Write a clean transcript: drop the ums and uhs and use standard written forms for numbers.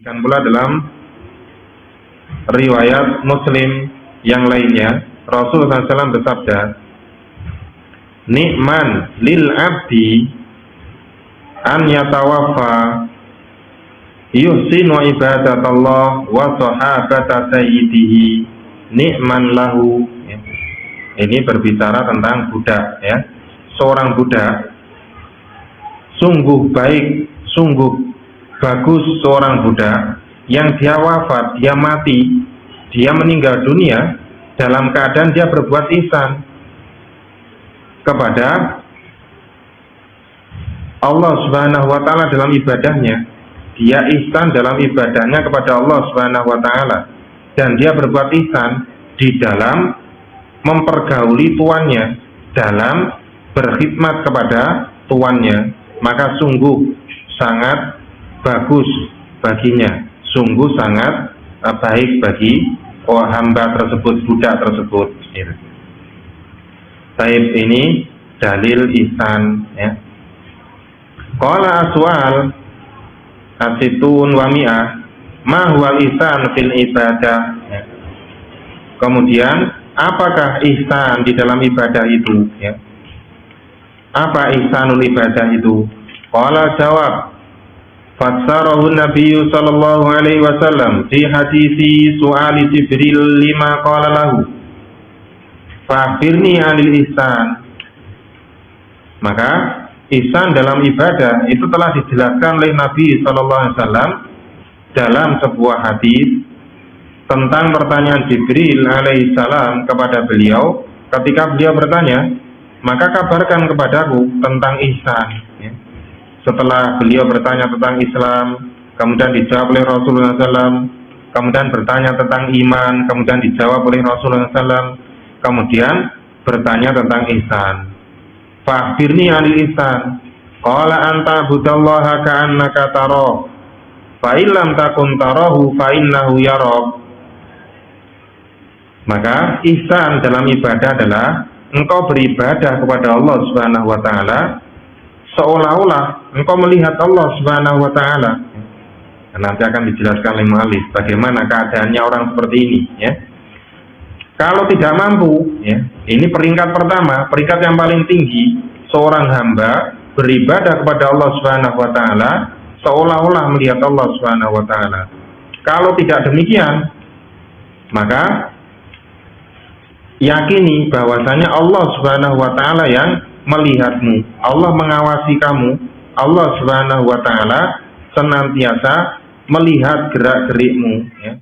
Dan pula dalam riwayat Muslim yang lainnya, Rasulullah SAW bersabda, "Ni'man lil abdi an yatawaffa yuhsinu ibadatallah wa sahabata sayyidihi ni'man lahu." Ini berbicara tentang budak, ya. Seorang budak, sungguh baik, sungguh bagus seorang budak yang dia wafat, dia mati, dia meninggal dunia dalam keadaan dia berbuat ihsan kepada Allah Subhanahu wa taala dalam ibadahnya. Dia ihsan dalam ibadahnya kepada Allah Subhanahu wa taala dan dia berbuat ihsan di dalam mempergauli tuannya, dalam berkhidmat kepada tuannya, maka sungguh sangat bagus baginya, sungguh sangat baik bagi hamba tersebut, budak tersebut. Taib ini dalil ihsan, ya. Qala aswal asitun wa mi'ah ma huwal ihsan fil ibadah, ya. Kemudian apakah ihsan di dalam ibadah itu, ya? Apa ihsanul ibadah itu? Qala jawab, fassarahu Nabi sallallahu alaihi wasallam fi hadisi su'ali Jibril lima qala lahu fa'akhbirni 'anil ihsan. Maka ihsan dalam ibadah itu telah dijelaskan oleh Nabi sallallahu alaihi wasallam dalam sebuah hadis tentang pertanyaan Jibril alaihi salam kepada beliau ketika beliau bertanya, maka kabarkan kepadaku tentang ihsan, ya. Setelah beliau bertanya tentang Islam, kemudian dijawab oleh Rasulullah SAW, kemudian bertanya tentang iman, kemudian dijawab oleh Rasulullah SAW, kemudian bertanya tentang ihsan. Fa'akhbirni 'anil ihsan. Qala anta budallaha ka'annaka tarahu, fa illam takun tarahu fa innahu yarak. Maka ihsan dalam ibadah adalah engkau beribadah kepada Allah Subhanahu wa taala seolah-olah engkau melihat Allah Subhanahu wa taala. Nanti akan dijelaskan oleh mu'allif bagaimana keadaannya orang seperti ini, ya. Kalau tidak mampu, ya, ini peringkat pertama, peringkat yang paling tinggi, seorang hamba beribadah kepada Allah Subhanahu wa taala seolah-olah melihat Allah Subhanahu wa taala. Kalau tidak demikian, maka yakini bahwasanya Allah Subhanahu wa taala yang melihatmu, Allah mengawasi kamu, Allah Subhanahu wa taala senantiasa melihat gerak-gerikmu, ya.